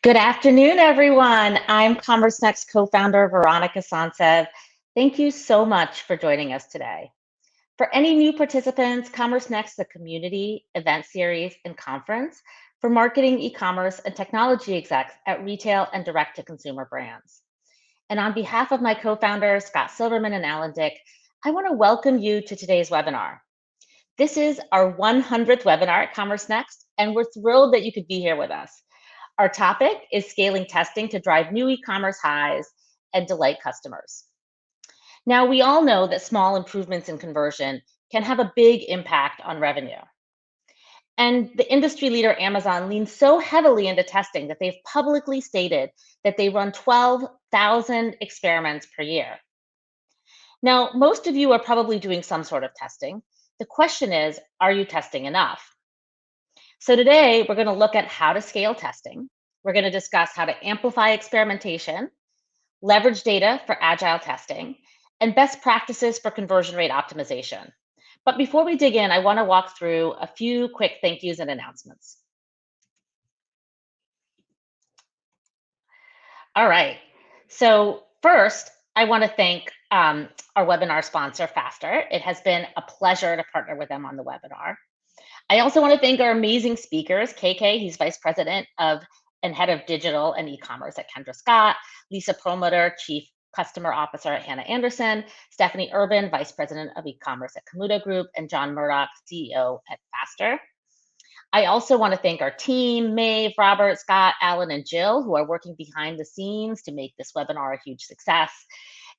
Good afternoon, everyone. I'm Commerce Next co-founder Veronica Sansev. Thank you so much for joining us today. For any new participants, Commerce Next is a community, event series, and conference for marketing, e-commerce, and technology execs at retail and direct-to-consumer brands. And on behalf of my co-founders, Scott Silverman and Alan Dick, I want to welcome you to today's webinar. This is our 100th webinar at Commerce Next, and we're thrilled that you could be here with us. Our topic is scaling testing to drive new e-commerce highs and delight customers. Now, we all know that small improvements in conversion can have a big impact on revenue. And the industry leader Amazon leans so heavily into testing that they've publicly stated that they run 12,000 experiments per year. Now, most of you are probably doing some sort of testing. The question is, are you testing enough? So today, we're going to look at how to scale testing. We're going to discuss how to amplify experimentation, leverage data for agile testing, and best practices for conversion rate optimization. But before we dig in, I want to walk through a few quick thank yous and announcements. All right. So first, I want to thank our webinar sponsor, Faster. It has been a pleasure to partner with them on the webinar. I also want to thank our amazing speakers, KK, he's Vice President of and Head of Digital and E-commerce at Kendra Scott, Lisa Perlmutter, Chief Customer Officer at Hannah Anderson, Stephanie Urban, Vice President of E-commerce at Komodo Group, and John Murdoch, CEO at Faster. I also want to thank our team, Maeve, Robert, Scott, Alan, and Jill, who are working behind the scenes to make this webinar a huge success.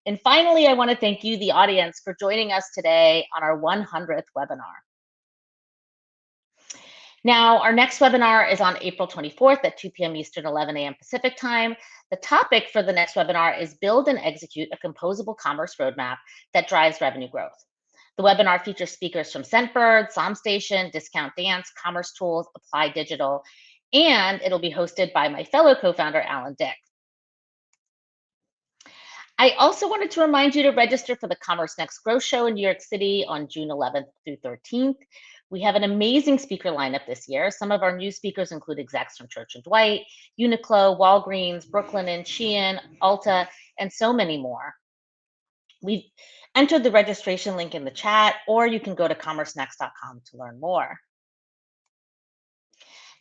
And finally, I want to thank you, the audience, for joining us today on our 100th webinar. Now, our next webinar is on April 24th at 2 p.m. Eastern, 11 a.m. Pacific time. The topic for the next webinar is Build and Execute a Composable Commerce Roadmap that Drives Revenue Growth. The webinar features speakers from Scentbird, SomStation, Discount Dance, Commerce Tools, Apply Digital, and it'll be hosted by my fellow co-founder, Alan Dick. I also wanted to remind you to register for the Commerce Next Growth Show in New York City on June 11th through 13th. We have an amazing speaker lineup this year. Some of our new speakers include execs from Church & Dwight, Uniqlo, Walgreens, Brooklinen, Shein, Ulta, and so many more. We've entered the registration link in the chat, or you can go to commercenext.com to learn more.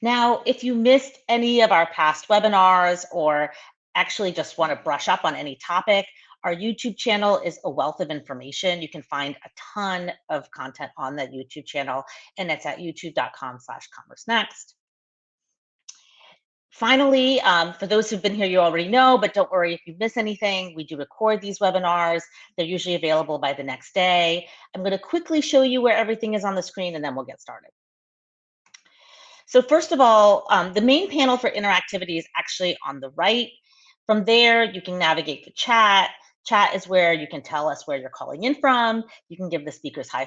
Now, if you missed any of our past webinars or actually just want to brush up on any topic, our YouTube channel is a wealth of information. You can find a ton of content on that YouTube channel, and it's at youtube.com/commercenext. Finally, for those who've been here, you already know, but don't worry if you miss anything. We do record these webinars. They're usually available by the next day. I'm going to quickly show you where everything is on the screen, and then we'll get started. So first of all, the main panel for interactivity is actually on the right. From there, you can navigate to chat. Chat is where you can tell us where you're calling in from. You can give the speakers high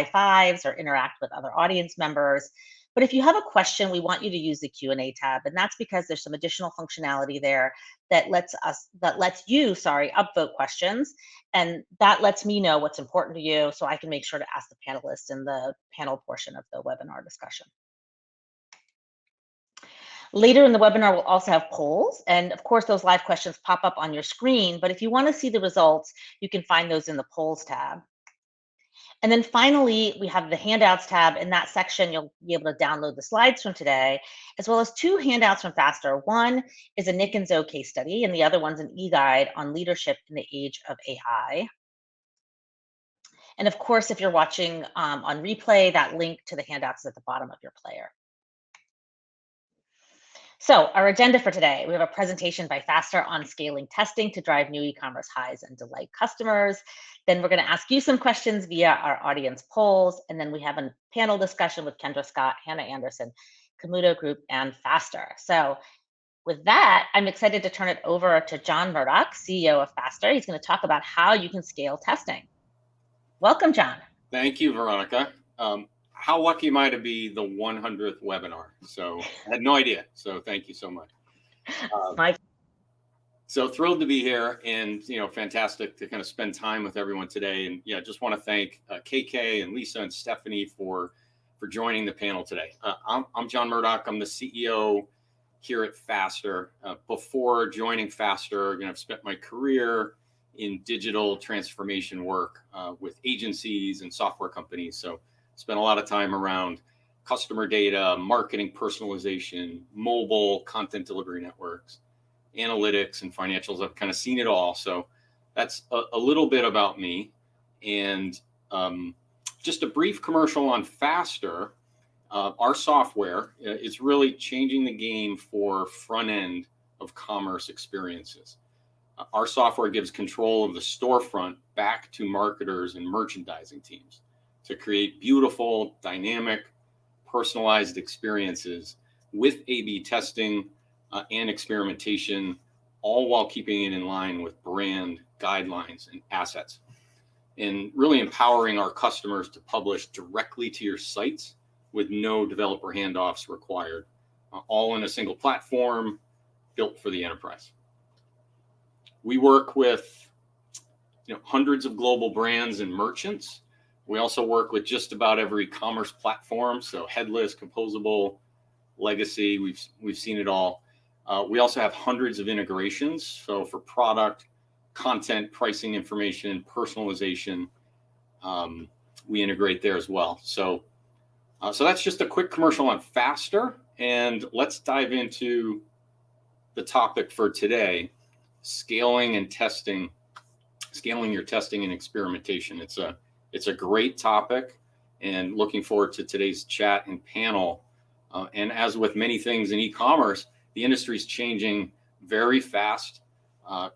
fives or interact with other audience members. But if you have a question, we want you to use the Q&A tab, and that's because there's some additional functionality there that lets you upvote questions, and that lets me know what's important to you, so I can make sure to ask the panelists in the panel portion of the webinar discussion. Later in the webinar, we'll also have polls, and of course, those live questions pop up on your screen, but if you want to see the results, you can find those in the polls tab. And then finally, we have the handouts tab. In that section, you'll be able to download the slides from today, as well as two handouts from Faster. One is a Nick and Zoe case study, and the other one's an e-guide on leadership in the age of AI. And of course, if you're watching on replay, that link to the handouts is at the bottom of your player. So our agenda for today, we have a presentation by Faster on scaling testing to drive new e-commerce highs and delight customers. Then we're going to ask you some questions via our audience polls. And then we have a panel discussion with Kendra Scott, Hannah Anderson, Komodo Group, and Faster. So with that, I'm excited to turn it over to John Murdoch, CEO of Faster. He's going to talk about how you can scale testing. Welcome, John. Thank you, Veronica. How lucky am I to be the 100th webinar? So I had no idea. So thank you so much. So thrilled to be here, and fantastic to kind of spend time with everyone today. And just want to thank KK and Lisa and Stephanie for joining the panel today. I'm John Murdoch. I'm the CEO here at Faster. Before joining Faster, I've spent my career in digital transformation work with agencies and software companies. So spent a lot of time around customer data, marketing personalization, mobile content delivery networks, analytics, and financials. I've kind of seen it all. So that's a little bit about me. And just a brief commercial on Faster. Our software is really changing the game for front end of commerce experiences. Our software gives control of the storefront back to marketers and merchandising teams to create beautiful, dynamic, personalized experiences with A/B testing and experimentation, all while keeping it in line with brand guidelines and assets, and really empowering our customers to publish directly to your sites with no developer handoffs required, all in a single platform built for the enterprise. We work with hundreds of global brands and merchants. We also work with just about every commerce platform, so headless, composable, legacy. We've seen it all. We also have hundreds of integrations. So for product, content, pricing information, personalization, we integrate there as well. So that's just a quick commercial on Faster, and let's dive into the topic for today: scaling your testing and experimentation. It's a great topic, and looking forward to today's chat and panel. And as with many things in e-commerce, the industry is changing very fast.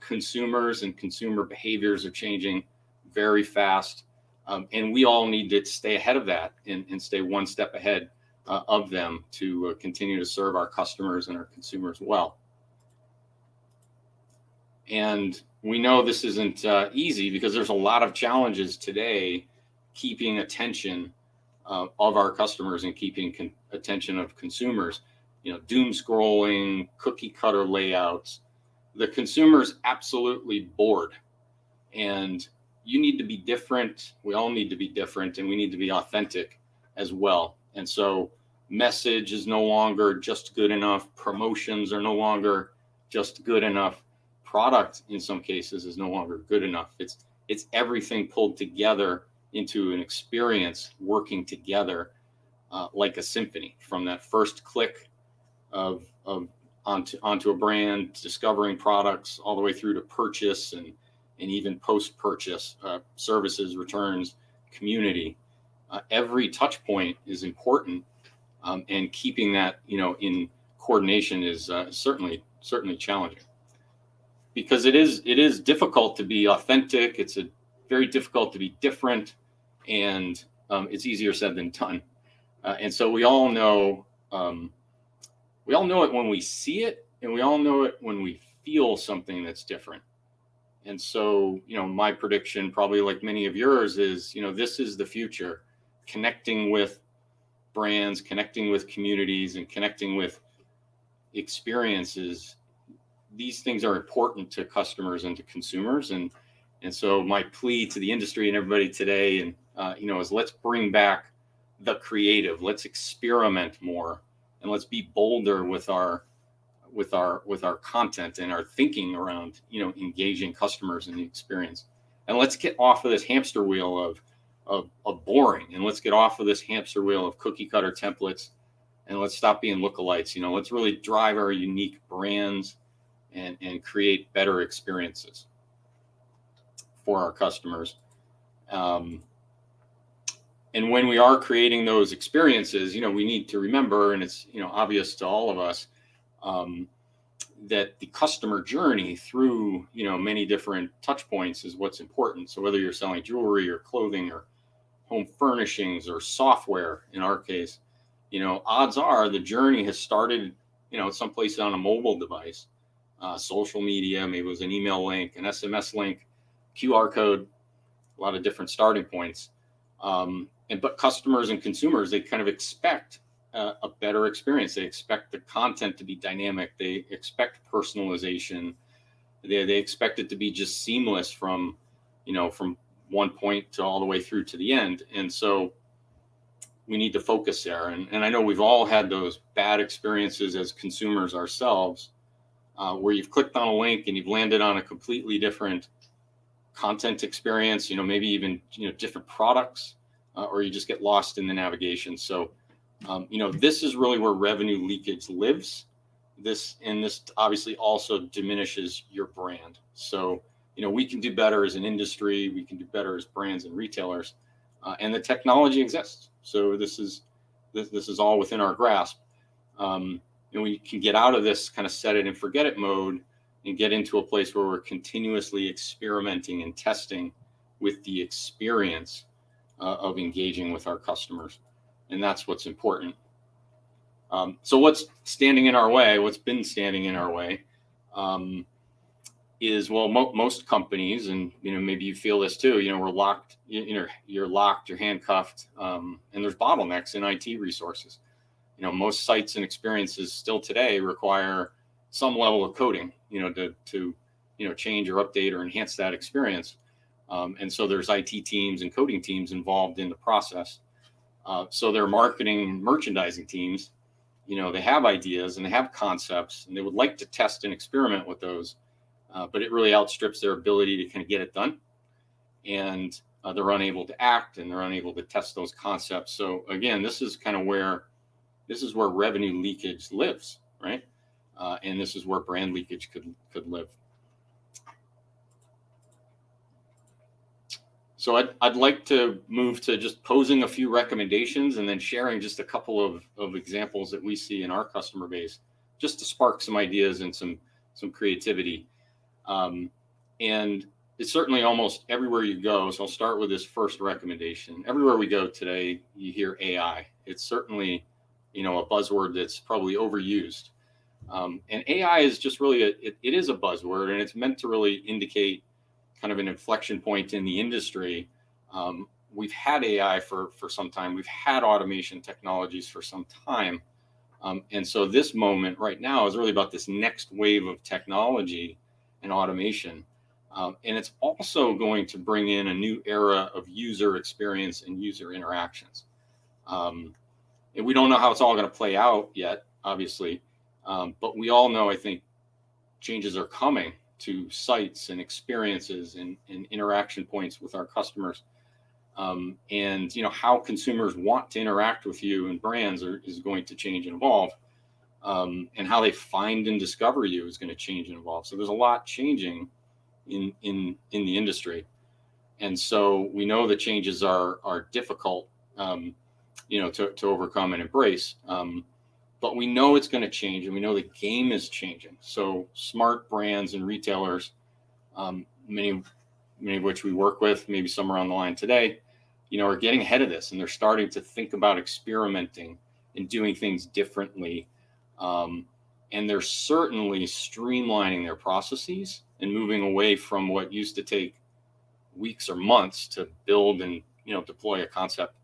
Consumers and consumer behaviors are changing very fast. And we all need to stay ahead of that and stay one step ahead of them to continue to serve our customers and our consumers well. And we know this isn't easy because there's a lot of challenges today keeping attention of our customers and keeping attention of consumers. Doom scrolling, cookie cutter layouts. The consumer's absolutely bored, and you need to be different. We all need to be different, and we need to be authentic as well. And so message is no longer just good enough. Promotions are no longer just good enough. Product, in some cases, is no longer good enough. It's everything pulled together into an experience working together like a symphony, from that first click of onto a brand, discovering products, all the way through to purchase and even post-purchase services, returns, community. Every touch point is important, and keeping that in coordination is certainly challenging, because it is difficult to be authentic. It's very difficult to be different, and it's easier said than done. And so we all know it when we see it, and we all know it when we feel something that's different. And so, my prediction, probably like many of yours, is, this is the future: connecting with brands, connecting with communities, and connecting with experiences. These things are important to customers and to consumers. And so my plea to the industry and everybody today, and is let's bring back the creative. Let's experiment more, and let's be bolder with our content and our thinking around engaging customers in the experience. And let's get off of this hamster wheel of boring, and let's get off of this hamster wheel of cookie cutter templates, and let's stop being lookalikes. Let's really drive our unique brands and create better experiences for our customers. And when we are creating those experiences, we need to remember, and it's obvious to all of us, that the customer journey through many different touch points is what's important. So whether you're selling jewelry or clothing or home furnishings or software, in our case, odds are the journey has started someplace on a mobile device, social media, maybe it was an email link, an SMS link, QR code, a lot of different starting points. But customers and consumers, they kind of expect a better experience. They expect the content to be dynamic. They expect personalization. They expect it to be just seamless from one point to all the way through to the end. And so we need to focus there. And I know we've all had those bad experiences as consumers ourselves, where you've clicked on a link and you've landed on a completely different content experience, maybe even, different products, or you just get lost in the navigation. So, this is really where revenue leakage lives. This obviously also diminishes your brand. So, we can do better as an industry, we can do better as brands and retailers, and the technology exists. So this is all within our grasp. And we can get out of this kind of set it and forget it mode and get into a place where we're continuously experimenting and testing with the experience of engaging with our customers. And that's what's important. So what's standing in our way, what's been standing in our way, is, well, most companies, and maybe you feel this too, we're locked, you're locked, you're handcuffed, and there's bottlenecks in IT resources. Most sites and experiences still today require some level of coding, to change or update or enhance that experience. And so there's IT teams and coding teams involved in the process. So their marketing and merchandising teams, they have ideas and they have concepts and they would like to test and experiment with those, but it really outstrips their ability to kind of get it done. And they're unable to act and they're unable to test those concepts. So again, this is where revenue leakage lives, right? And this is where brand leakage could live. So I'd like to move to just posing a few recommendations and then sharing just a couple of examples that we see in our customer base, just to spark some ideas and some creativity. And it's certainly almost everywhere you go. So I'll start with this first recommendation. Everywhere we go today, you hear AI. It's certainly, a buzzword that's probably overused. And AI is just really, it is a buzzword, and it's meant to really indicate kind of an inflection point in the industry. We've had AI for some time. We've had automation technologies for some time. And so this moment right now is really about this next wave of technology and automation. And it's also going to bring in a new era of user experience and user interactions. And we don't know how it's all going to play out yet, obviously. But we all know, I think, changes are coming to sites and experiences and interaction points with our customers. And how consumers want to interact with you and brands is going to change and evolve. And how they find and discover you is going to change and evolve. So there's a lot changing in the industry. And so we know the changes are difficult, to overcome and embrace. But we know it's going to change, and we know the game is changing. So smart brands and retailers, many of which we work with, maybe some are on the line today, are getting ahead of this, and they're starting to think about experimenting and doing things differently. And they're certainly streamlining their processes and moving away from what used to take weeks or months to build and deploy a concept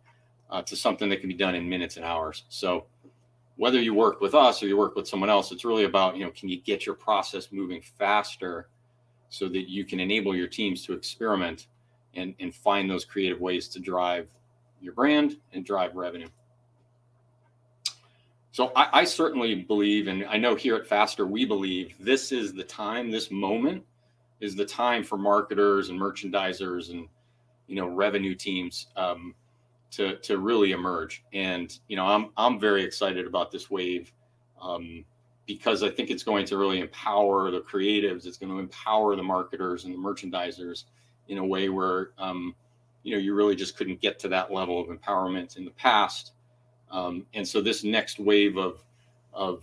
to something that can be done in minutes and hours. So whether you work with us or you work with someone else, it's really about, can you get your process moving faster so that you can enable your teams to experiment and find those creative ways to drive your brand and drive revenue. So I certainly believe, and I know here at Faster, we believe this is the time, this moment is the time for marketers and merchandisers and, revenue teams to really emerge. And, I'm very excited about this wave because I think it's going to really empower the creatives. It's going to empower the marketers and the merchandisers in a way where, you really just couldn't get to that level of empowerment in the past. And so this next wave of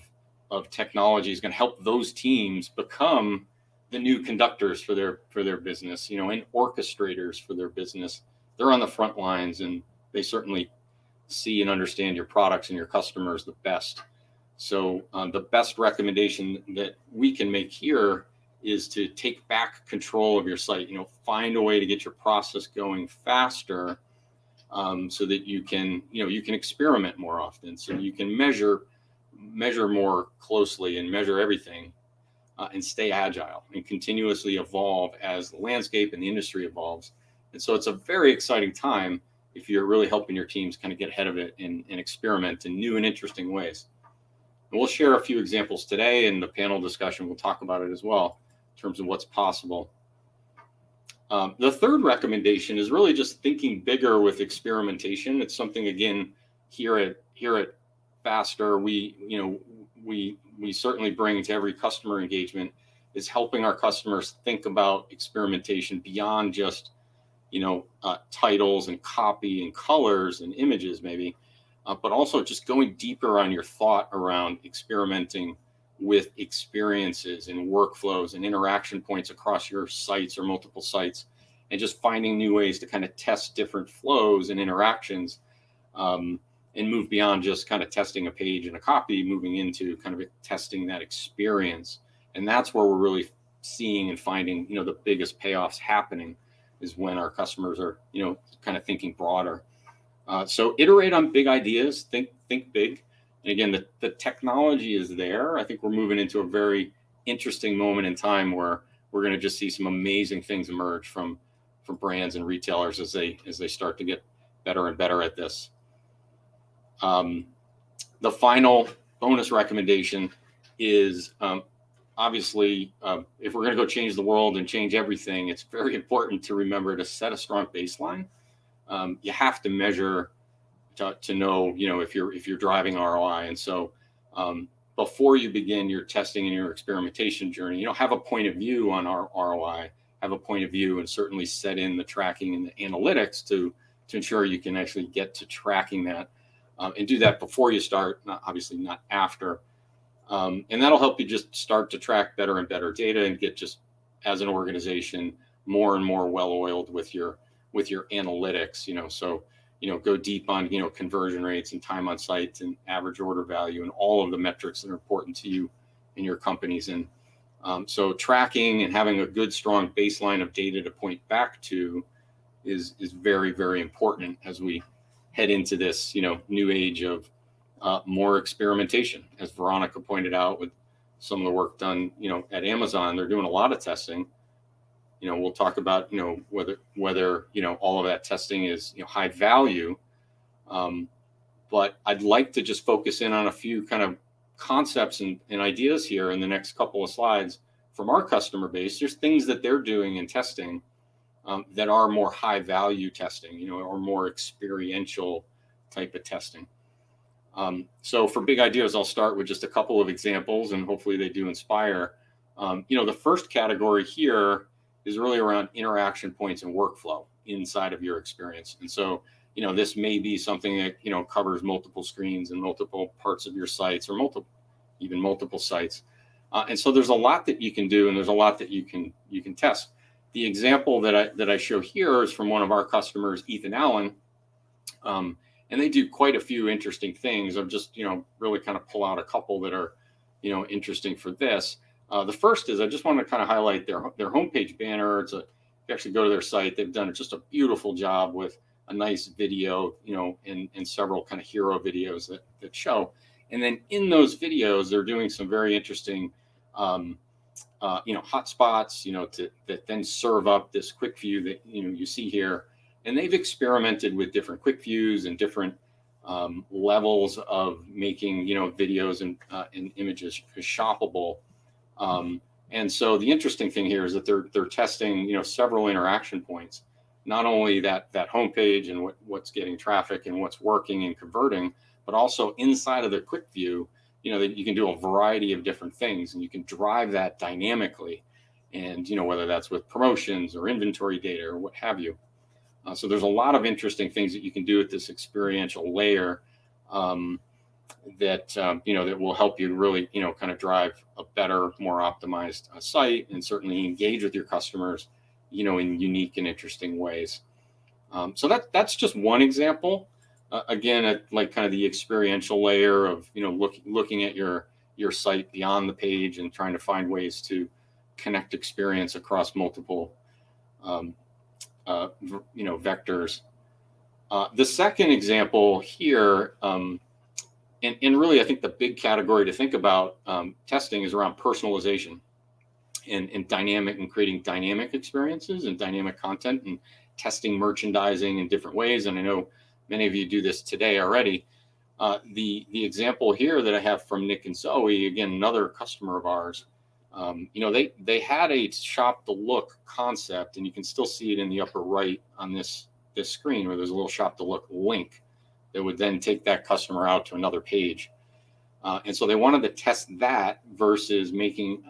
technology is going to help those teams become the new conductors for their business, and orchestrators for their business. They're on the front lines, and they certainly see and understand your products and your customers the best. So the best recommendation that we can make here is to take back control of your site, find a way to get your process going faster, so that you can experiment more often, so you can measure more closely and measure everything, and stay agile and continuously evolve as the landscape and the industry evolves. And so it's a very exciting time if you're really helping your teams kind of get ahead of it and experiment in new and interesting ways. And we'll share a few examples today in the panel discussion. We'll talk about it as well in terms of what's possible. The third recommendation is really just thinking bigger with experimentation. It's something, again, here at Faster, we certainly bring to every customer engagement, is helping our customers think about experimentation beyond just titles and copy and colors and images maybe, but also just going deeper on your thought around experimenting with experiences and workflows and interaction points across your sites or multiple sites, and just finding new ways to kind of test different flows and interactions, and move beyond just kind of testing a page and a copy, moving into kind of testing that experience. And that's where we're really seeing and finding the biggest payoffs happening, is when our customers are kind of thinking broader. So iterate on big ideas, think big. And again, the technology is there. I think we're moving into a very interesting moment in time where we're going to just see some amazing things emerge from brands and retailers as they start to get better and better at this. The final bonus recommendation is, obviously, if we're going to go change the world and change everything, it's very important to remember to set a strong baseline. You have to measure to know, if you're driving ROI. And so before you begin your testing and your experimentation journey, have a point of view on our ROI, have a point of view, and certainly set in the tracking and the analytics to ensure you can actually get to tracking that, and do that before you start, obviously not after. And that'll help you just start to track better and better data and get, just as an organization, more and more well-oiled with your analytics, so, go deep on, conversion rates and time on site and average order value and all of the metrics that are important to you and your companies. And so tracking and having a good, strong baseline of data to point back to is very, very important as we head into this, new age of more experimentation. As Veronica pointed out, with some of the work done, at Amazon, they're doing a lot of testing. We'll talk about, whether all of that testing is, high value. But I'd like to just focus in on a few kind of concepts and ideas here in the next couple of slides from our customer base. There's things that they're doing in testing that are more high value testing, or more experiential type of testing. So for big ideas, I'll start with just a couple of examples, and hopefully they do inspire. The first category here is really around interaction points and workflow inside of your experience. And so, this may be something that, covers multiple screens and multiple parts of your sites, or multiple sites. And so there's a lot that you can do, and there's a lot that you can test. The example that I show here is from one of our customers, Ethan Allen. And they do quite a few interesting things. I've just, really kind of pull out a couple that are, interesting for this. The first is, I just want to kind of highlight their homepage banner. If you actually go to their site, they've done just a beautiful job with a nice video, and several kind of hero videos that show. And then in those videos, they're doing some very interesting, hotspots, that then serve up this quick view that, you see here. And they've experimented with different quick views and different levels of making, videos and images shoppable. And so the interesting thing here is that they're testing, several interaction points, not only that homepage and what's getting traffic and what's working and converting, but also inside of the quick view, that you can do a variety of different things, and you can drive that dynamically. And, whether that's with promotions or inventory data or what have you. So there's a lot of interesting things that you can do with this experiential layer, that will help you really, kind of drive a better, more optimized site, and certainly engage with your customers, in unique and interesting ways. So that's just one example. Again, at like kind of the experiential layer of, looking at your site beyond the page and trying to find ways to connect experience across multiple, vectors. The second example here, and really, I think the big category to think about testing is around personalization and creating dynamic experiences and dynamic content, testing merchandising in different ways. And I know many of you do this today already. The example here that I have from Nick and Zoe, again, another customer of ours, they had a shop the look concept, and you can still see it in the upper right on this screen where there's a little shop the look link that would then take that customer out to another page. And so they wanted to test that versus making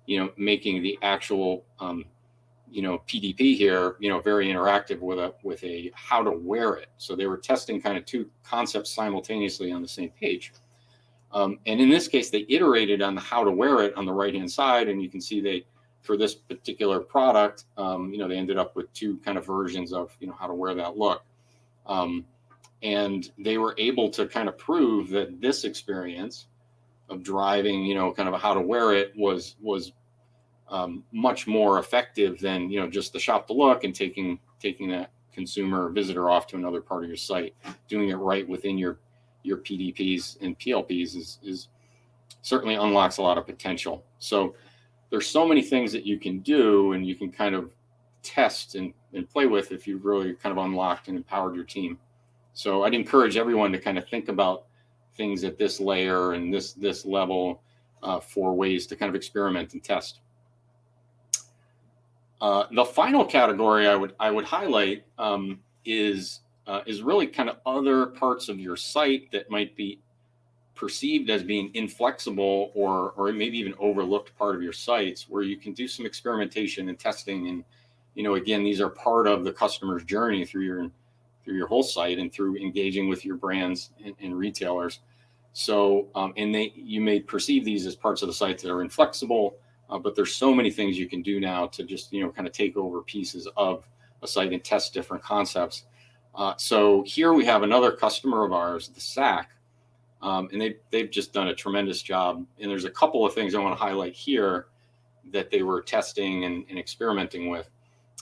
the actual PDP here, very interactive with a how to wear it. So they were testing kind of two concepts simultaneously on the same page. And in this case, they iterated on the how to wear it on the right-hand side. And you can see for this particular product, they ended up with two kind of versions of, how to wear that look. And they were able to kind of prove that this experience of driving, kind of a how to wear it was much more effective than, just the shop the look and taking that consumer or visitor off to another part of your site. Doing it right within your PDPs and PLPs is certainly unlocks a lot of potential. So there's so many things that you can do and you can kind of test and play with if you've really kind of unlocked and empowered your team. So I'd encourage everyone to kind of think about things at this layer and this level for ways to kind of experiment and test. The final category I would highlight is really kind of other parts of your site that might be perceived as being inflexible or maybe even overlooked part of your sites where you can do some experimentation and testing. And, again, these are part of the customer's journey through your whole site and through engaging with your brands and retailers. So, you may perceive these as parts of the site that are inflexible, but there's so many things you can do now to just, kind of take over pieces of a site and test different concepts. So here we have another customer of ours, the SAC, and they've just done a tremendous job. And there's a couple of things I want to highlight here that they were testing and experimenting with.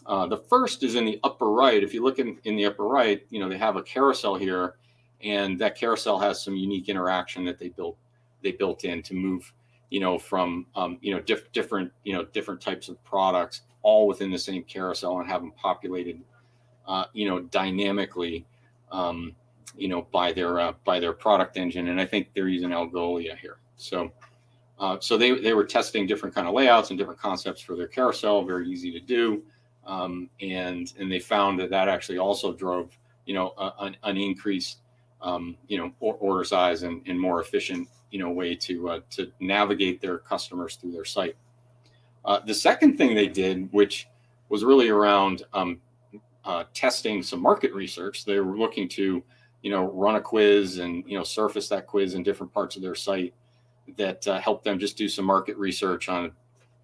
The first is in the upper right. If you look in the upper right, they have a carousel here, and that carousel has some unique interaction that they built in to move, from different types of products all within the same carousel and have them populated, dynamically, by their product engine. And I think they're using Algolia here. So they were testing different kind of layouts and different concepts for their carousel, very easy to do. And they found that actually also drove, an increased, order size and more efficient, way to navigate their customers through their site. The second thing they did, which was really around testing some market research, they were looking to, run a quiz and, surface that quiz in different parts of their site that helped them just do some market research on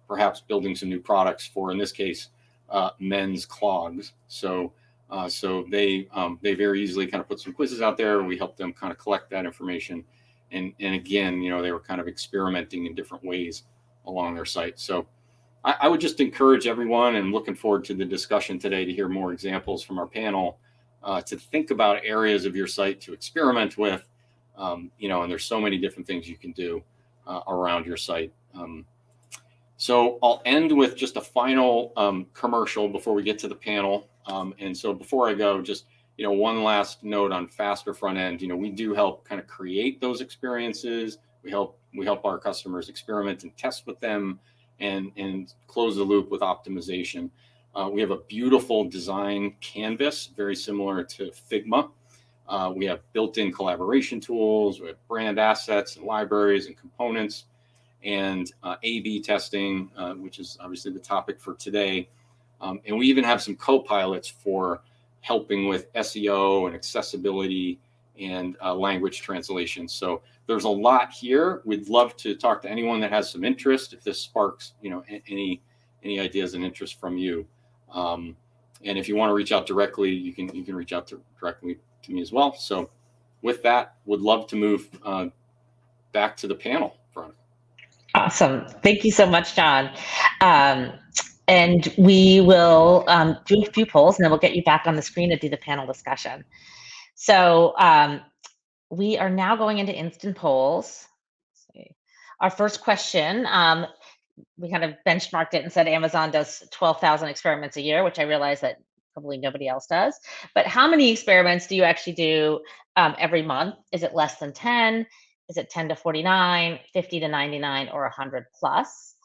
perhaps building some new products for, in this case, men's clogs. So they very easily kind of put some quizzes out there. We helped them kind of collect that information. And again, they were kind of experimenting in different ways along their site. So I would just encourage everyone, and looking forward to the discussion today to hear more examples from our panel, to think about areas of your site to experiment with, and there's so many different things you can do around your site. So I'll end with just a final commercial before we get to the panel. And so before I go, just, one last note on Faster Front End. We do help kind of create those experiences. We help our customers experiment and test with them and close the loop with optimization. We have a beautiful design canvas, very similar to Figma. We have built-in collaboration tools. We have brand assets and libraries and components, and A/B testing, which is obviously the topic for today. And we even have some co-pilots for helping with SEO and accessibility and language translation. So there's a lot here. We'd love to talk to anyone that has some interest, if this sparks, any ideas and interest from you. And if you want to reach out directly, you can reach out directly to me as well. So with that, would love to move back to the panel, Veronica. Awesome. Thank you so much, John. And we will do a few polls, and then we'll get you back on the screen to do the panel discussion. So we are now going into instant polls. Let's see. Our first question, we kind of benchmarked it and said Amazon does 12,000 experiments a year, which I realize that probably nobody else does. But how many experiments do you actually do every month? Is it less than 10? Is it 10 to 49, 50 to 99, or 100 plus?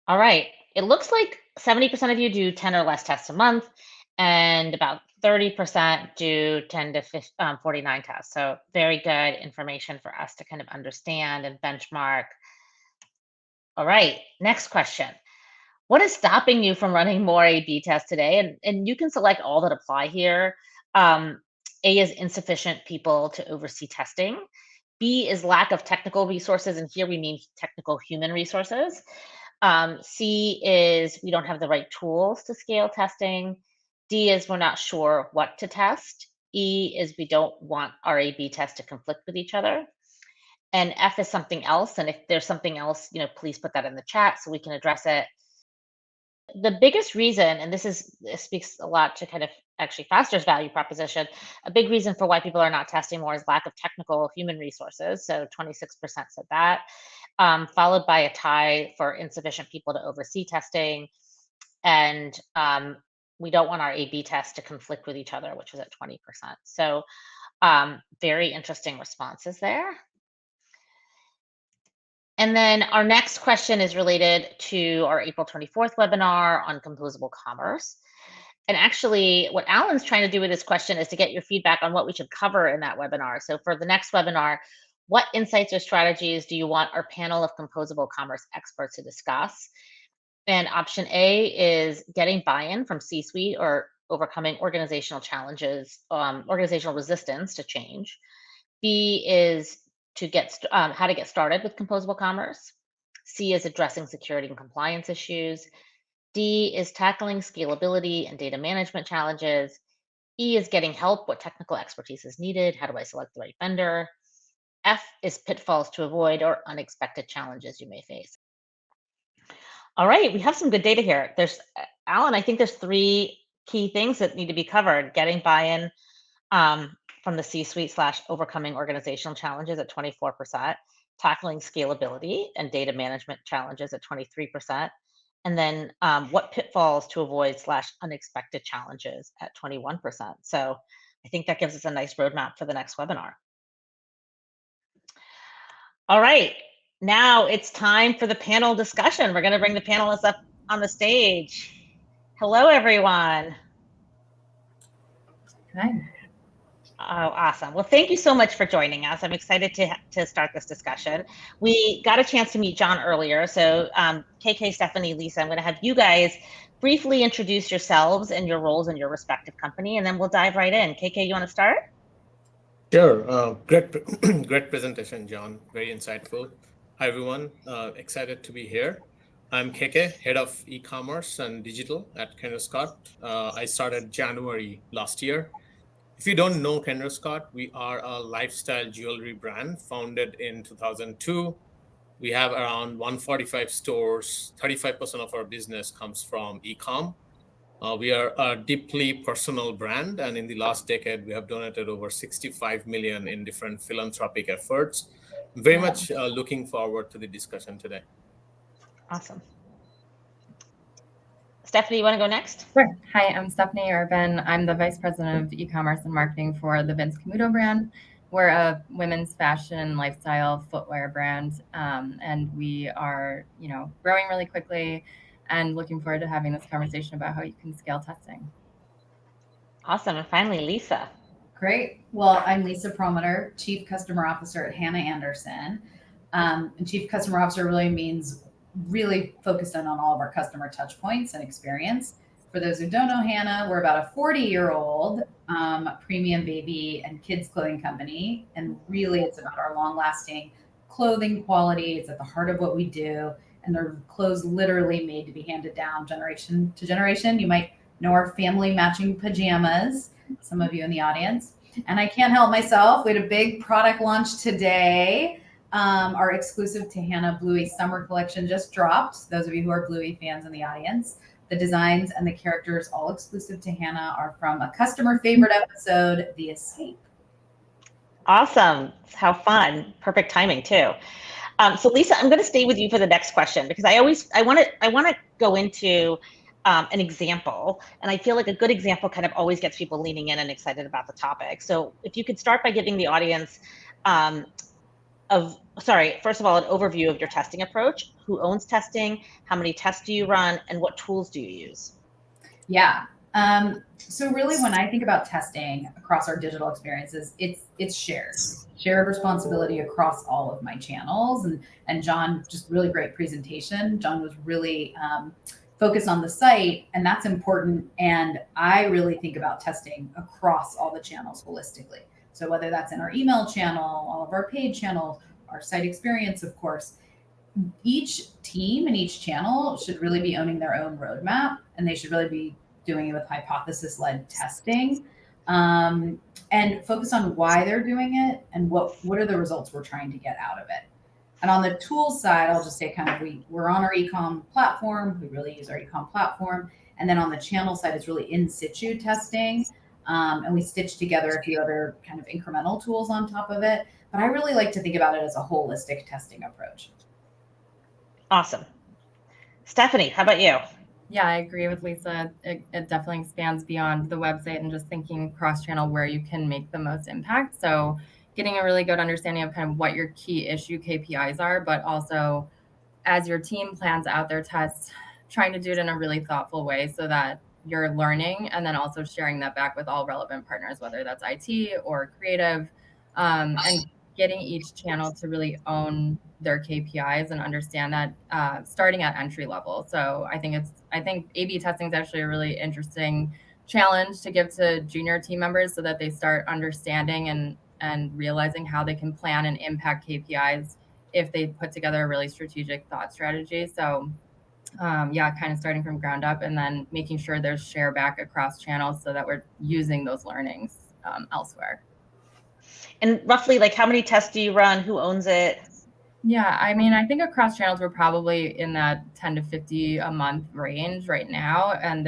All right. It looks like 70% of you do 10 or less tests a month, and about 30% do 10 to 49 tests. So very good information for us to kind of understand and benchmark. All right, next question. What is stopping you from running more A/B tests today? And you can select all that apply here. A is insufficient people to oversee testing. B is lack of technical resources, and here we mean technical human resources. C is we don't have the right tools to scale testing. D is we're not sure what to test. E is we don't want our A/B tests to conflict with each other. And F is something else. And if there's something else, please put that in the chat so we can address it. The biggest reason, and this speaks a lot to kind of actually Faster's value proposition, a big reason for why people are not testing more is lack of technical human resources. So 26% said that, followed by a tie for insufficient people to oversee testing. And we don't want our A/B tests to conflict with each other, which was at 20%. So very interesting responses there. And then our next question is related to our April 24th webinar on composable commerce. And actually, what Alan's trying to do with this question is to get your feedback on what we should cover in that webinar. So for the next webinar, what insights or strategies do you want our panel of composable commerce experts to discuss? And option A is getting buy-in from C-suite or overcoming organizational challenges, organizational resistance to change. B is to get how to get started with composable commerce. C is addressing security and compliance issues. D is tackling scalability and data management challenges. E is getting help. What technical expertise is needed? How do I select the right vendor? F is pitfalls to avoid or unexpected challenges you may face. All right, we have some good data here. There's, Alan, I think there's 3 key things that need to be covered. Getting buy-in from the C-suite / overcoming organizational challenges at 24%, tackling scalability and data management challenges at 23%, and then what pitfalls to avoid / unexpected challenges at 21%. So I think that gives us a nice roadmap for the next webinar. All right, now it's time for the panel discussion. We're going to bring the panelists up on the stage. Hello, everyone. Hi. Oh, awesome. Well, thank you so much for joining us. I'm excited to start this discussion. We got a chance to meet John earlier. So KK, Stephanie, Lisa, I'm going to have you guys briefly introduce yourselves and your roles in your respective company, and then we'll dive right in. KK, you want to start? Sure. Great presentation, John. Very insightful. Hi, everyone. Excited to be here. I'm KK, head of e-commerce and digital at Kendra Scott. I started January last year. If you don't know Kendra Scott, we are a lifestyle jewelry brand founded in 2002. We have around 145 stores. 35% of our business comes from e-com. We are a deeply personal brand, and in the last decade, we have donated over 65 million in different philanthropic efforts. Very much looking forward to the discussion today. Awesome. Stephanie, you want to go next? Sure. Hi, I'm Stephanie Urban. I'm the Vice President of E-commerce and Marketing for the Vince Camuto brand. We're a women's fashion lifestyle footwear brand, and we are, growing really quickly and looking forward to having this conversation about how you can scale testing. Awesome. And finally, Lisa. Great. Well, I'm Lisa Promoter, Chief Customer Officer at Hannah Anderson. And Chief Customer Officer really means really focused in on all of our customer touch points and experience. For those who don't know Hannah, we're about a 40-year-old premium baby and kids clothing company. And really, it's about our long-lasting clothing quality. It's at the heart of what we do. And they're clothes literally made to be handed down generation to generation. You might know our family matching pajamas, some of you in the audience. And I can't help myself. We had a big product launch today. Our exclusive to Hannah Bluey summer collection just dropped. Those of you who are Bluey fans in the audience, the designs and the characters all exclusive to Hannah are from a customer favorite episode, The Escape. Awesome. How fun. Perfect timing too. So Lisa, I'm going to stay with you for the next question because I want to go into an example. And I feel like a good example kind of always gets people leaning in and excited about the topic. So if you could start by giving the audience first of all, an overview of your testing approach, who owns testing, how many tests do you run, and what tools do you use? Yeah. So really, when I think about testing across our digital experiences, it's shared responsibility across all of my channels. And John, just really great presentation. John was really focused on the site, and that's important. And I really think about testing across all the channels holistically. So whether that's in our email channel, all of our paid channels, our site experience, of course, each team and each channel should really be owning their own roadmap, and they should really be doing it with hypothesis-led testing, and focus on why they're doing it and what are the results we're trying to get out of it. And on the tools side, I'll just say kind of we're on our ecom platform. We really use our ecom platform. And then on the channel side, it's really in situ testing. And we stitch together a few other kind of incremental tools on top of it. But I really like to think about it as a holistic testing approach. Awesome. Stephanie, how about you? Yeah, I agree with Lisa. It definitely expands beyond the website and just thinking cross-channel where you can make the most impact. So getting a really good understanding of kind of what your key issue KPIs are, but also as your team plans out their tests, trying to do it in a really thoughtful way so that you're learning and then also sharing that back with all relevant partners, whether that's IT or creative, and getting each channel to really own their KPIs and understand that starting at entry level. So I think A/B testing is actually a really interesting challenge to give to junior team members so that they start understanding and realizing how they can plan and impact KPIs if they put together a really strategic thought strategy. So kind of starting from ground up and then making sure there's share back across channels so that we're using those learnings elsewhere. And roughly, like, how many tests do you run? Who owns it? Yeah, I mean, I think across channels, we're probably in that 10 to 50 a month range right now. And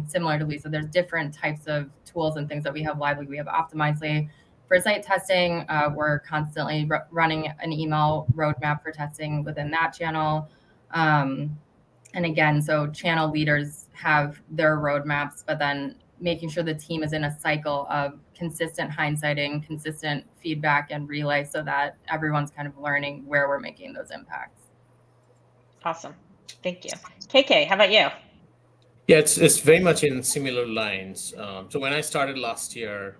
similar to Lisa, there's different types of tools and things that we have live. Like we have Optimizely for site testing. We're constantly running an email roadmap for testing within that channel. And again, so channel leaders have their roadmaps, but then making sure the team is in a cycle of consistent hindsighting, consistent feedback and relay so that everyone's kind of learning where we're making those impacts. Awesome. Thank you. KK, how about you? Yeah, it's very much in similar lines. So when I started last year,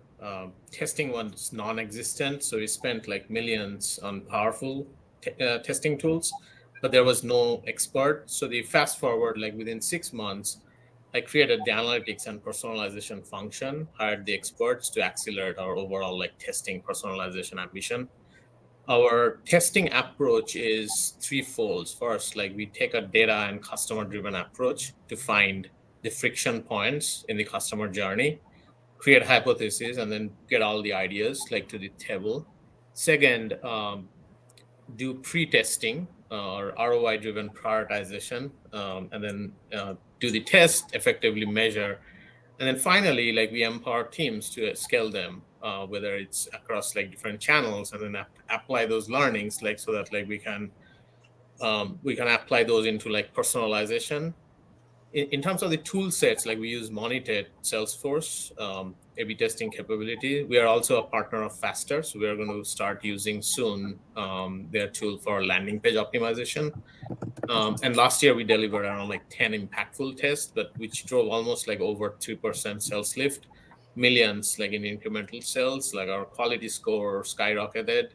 testing was non-existent. So we spent like millions on powerful testing tools, but there was no expert. So the fast forward, like within 6 months, I created the analytics and personalization function, hired the experts to accelerate our overall like testing personalization ambition. Our testing approach is threefold. First, like we take a data and customer-driven approach to find the friction points in the customer journey, create hypotheses, and then get all the ideas like to the table. Second, do pre-testing or ROI-driven prioritization, and then do the test, effectively measure. And then finally, like we empower teams to scale them, whether it's across like different channels, and then apply those learnings, like so that like we can apply those into like personalization. In terms of the tool sets, like we use Monited, Salesforce, A/B testing capability. We are also a partner of Faster, so we are going to start using soon their tool for landing page optimization. And last year we delivered around like 10 impactful tests, but which drove almost like over 3% sales lift, millions like in incremental sales, like our quality score skyrocketed.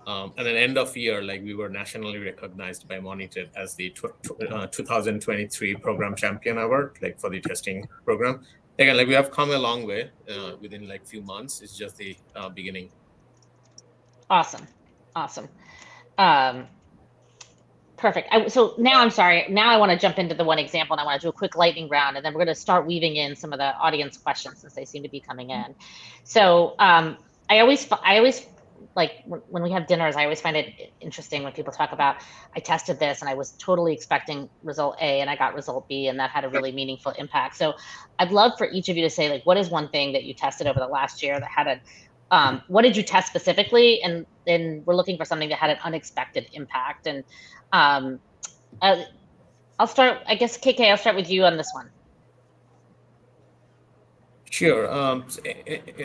And then end of year, like we were nationally recognized by Monited as the 2023 program champion award, like for the testing program. Again, like we have come a long way within like few months. It's just the beginning. Awesome. Perfect. So now I want to jump into the one example, and I want to do a quick lightning round, and then we're going to start weaving in some of the audience questions since they seem to be coming in. So I always like when we have dinners, I always find it interesting when people talk about, I tested this and I was totally expecting result A and I got result B, and that had a really meaningful impact. So I'd love for each of you to say, like, what is one thing that you tested over the last year that had what did you test specifically? And then we're looking for something that had an unexpected impact. And I'll start, I guess, KK, I'll start with you on this one. Sure.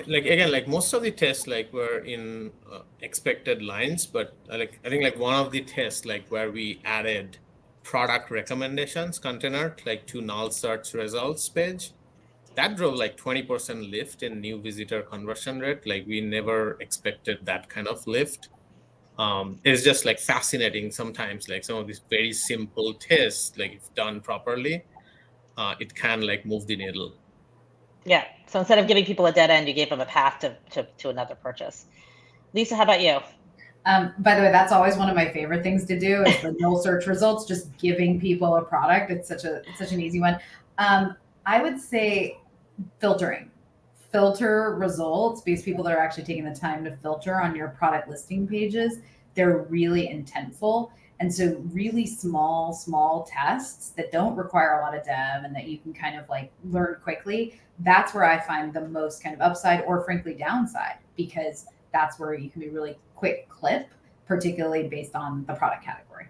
Like again, like most of the tests like were in expected lines, but I think like one of the tests like where we added product recommendations container like to null search results page, that drove like 20% lift in new visitor conversion rate. Like we never expected that kind of lift. It's just like fascinating sometimes, like some of these very simple tests, like if done properly, it can like move the needle. Yeah. So instead of giving people a dead end, you gave them a path to another purchase. Lisa, how about you? By the way, that's always one of my favorite things to do is the null search results, just giving people a product. It's such an easy one. I would say filtering. Filter results, because people that are actually taking the time to filter on your product listing pages, they're really intentful. And so really small tests that don't require a lot of dev and that you can kind of like learn quickly, that's where I find the most kind of upside or frankly downside, because that's where you can be really quick clip, particularly based on the product category.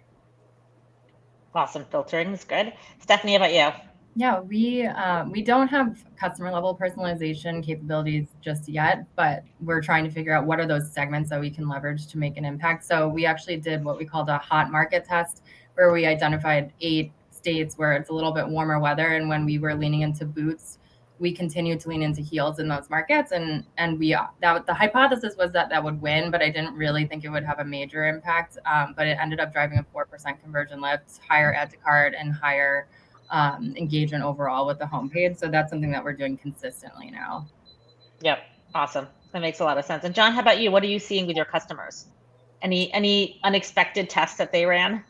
Awesome. Filtering is good. Stephanie, how about you? Yeah, we don't have customer level personalization capabilities just yet, but we're trying to figure out what are those segments that we can leverage to make an impact. So we actually did what we called a hot market test, where we identified 8 states where it's a little bit warmer weather, and when we were leaning into boots, we continued to lean into heels in those markets, and the hypothesis was that would win, but I didn't really think it would have a major impact. But it ended up driving a 4% conversion lift, higher add to cart, and higher engagement overall with the homepage. So that's something that we're doing consistently now. Yep. Awesome. That makes a lot of sense. And John, how about you? What are you seeing with your customers? Any unexpected tests that they ran?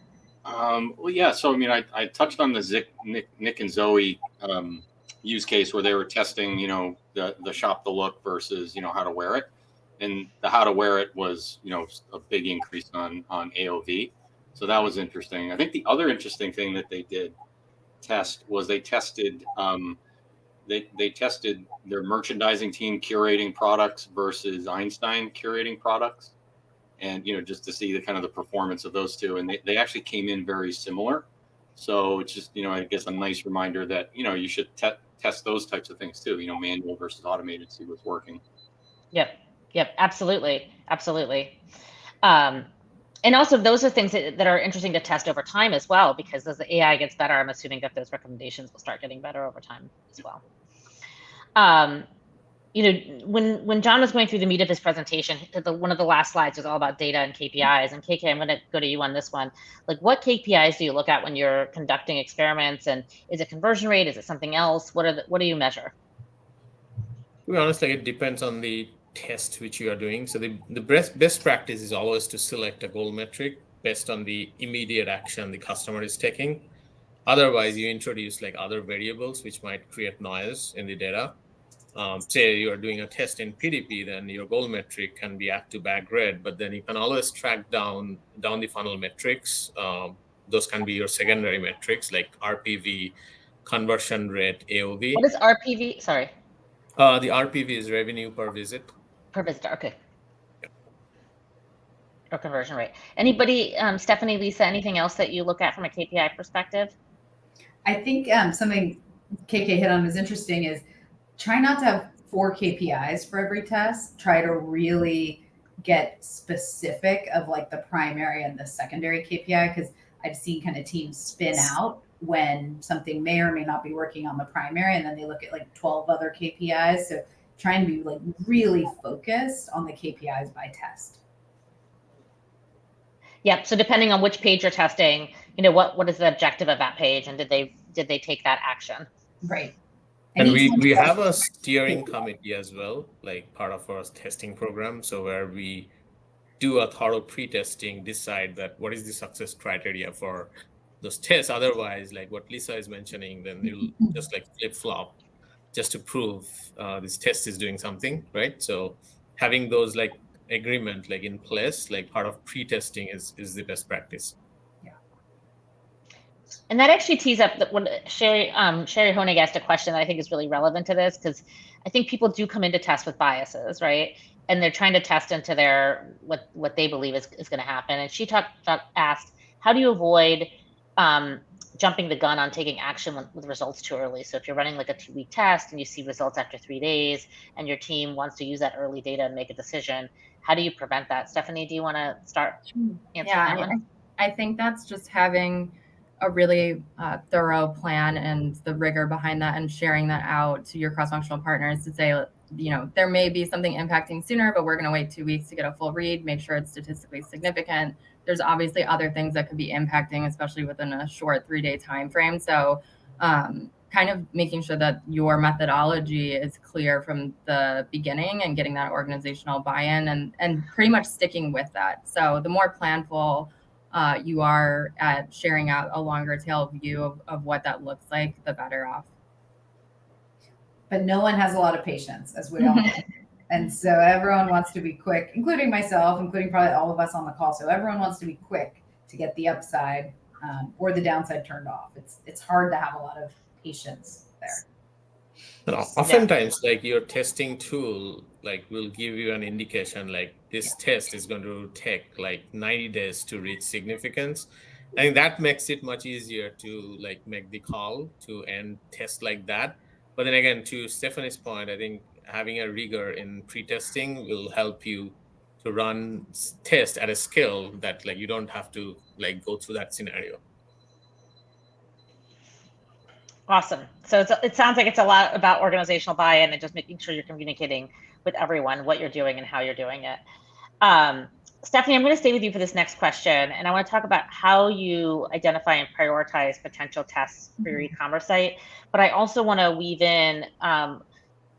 Well, yeah. So, I mean, I touched on the Nick and Zoe use case where they were testing, the shop the look versus, how to wear it. And the how to wear it was, a big increase on AOV. So that was interesting. I think the other interesting thing that they did test was they tested their merchandising team curating products versus Einstein curating products, and just to see the kind of the performance of those two, and they actually came in very similar. So it's just I guess a nice reminder that you should test those types of things too, manual versus automated, see what's working. Yep, absolutely. And also those are things that are interesting to test over time as well, because as the AI gets better, I'm assuming that those recommendations will start getting better over time as well. When John was going through the meat of his presentation, one of the last slides was all about data and KPIs. And KK, I'm going to go to you on this one. Like, what KPIs do you look at when you're conducting experiments? And is it conversion rate? Is it something else? What do you measure? To be honest, like it depends on the test which you are doing. So the best practice is always to select a goal metric based on the immediate action the customer is taking. Otherwise, you introduce like other variables which might create noise in the data. Say you are doing a test in PDP, then your goal metric can be add to bag rate, but then you can always track down the funnel metrics. Those can be your secondary metrics like RPV, conversion rate, AOV. What is RPV? Sorry. The RPV is revenue per visit. Per visitor, okay. Yep. Or conversion rate. Anybody, Stephanie, Lisa, anything else that you look at from a KPI perspective? I think something KK hit on is interesting is try not to have 4 KPIs for every test. Try to really get specific of like the primary and the secondary KPI, because I've seen kind of teams spin out when something may or may not be working on the primary, and then they look at like 12 other KPIs. So try and be like really focused on the KPIs by test. Yep. So depending on which page you're testing, what is the objective of that page, and did they take that action? Right. And we have a steering committee as well, like part of our testing program. So where we do a thorough pre-testing, decide that what is the success criteria for those tests. Otherwise, like what Lisa is mentioning, then you'll just like flip-flop just to prove this test is doing something, right? So having those like agreement like in place, like part of pre-testing is the best practice. Yeah. And that actually tees up that when Sherry Honig asked a question that I think is really relevant to this, because I think people do come into test with biases, right? And they're trying to test into their what they believe is going to happen. And she asked, how do you avoid jumping the gun on taking action with results too early. So if you're running like a 2-week test and you see results after 3 days and your team wants to use that early data and make a decision, how do you prevent that? Stephanie, do you want to start answering that one? I think that's just having a really thorough plan and the rigor behind that, and sharing that out to your cross-functional partners to say, there may be something impacting sooner, but we're going to wait 2 weeks to get a full read, make sure it's statistically significant. There's obviously other things that could be impacting, especially within a short 3-day time frame. So kind of making sure that your methodology is clear from the beginning and getting that organizational buy-in and pretty much sticking with that. So the more planful you are at sharing out a longer tail view of what that looks like, the better off. But no one has a lot of patience, as we all know. And so everyone wants to be quick, including myself, including probably all of us on the call. So everyone wants to be quick to get the upside or the downside turned off. It's hard to have a lot of patience there. And oftentimes, like your testing tool, like will give you an indication, like this test is going to take like 90 days to reach significance. I think that makes it much easier to like make the call to end test like that. But then again, to Stephanie's point, I think having a rigor in pre-testing will help you to run test at a scale that like you don't have to like go through that scenario. Awesome. So it sounds like it's a lot about organizational buy-in and just making sure you're communicating with everyone what you're doing and how you're doing it. Stephanie, I'm going to stay with you for this next question, and I want to talk about how you identify and prioritize potential tests for your e-commerce site. But I also want to weave in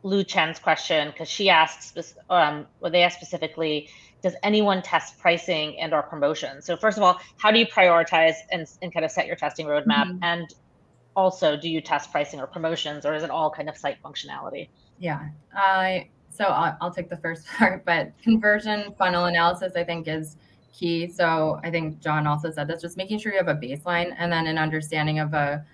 Lu Chen's question, because she asked, they asked specifically, does anyone test pricing and or promotions? So first of all, how do you prioritize and kind of set your testing roadmap? And also, do you test pricing or promotions, or is it all kind of site functionality? Yeah, so I'll take the first part, but conversion funnel analysis, I think, is key. So I think John also said that's just making sure you have a baseline and then an understanding of a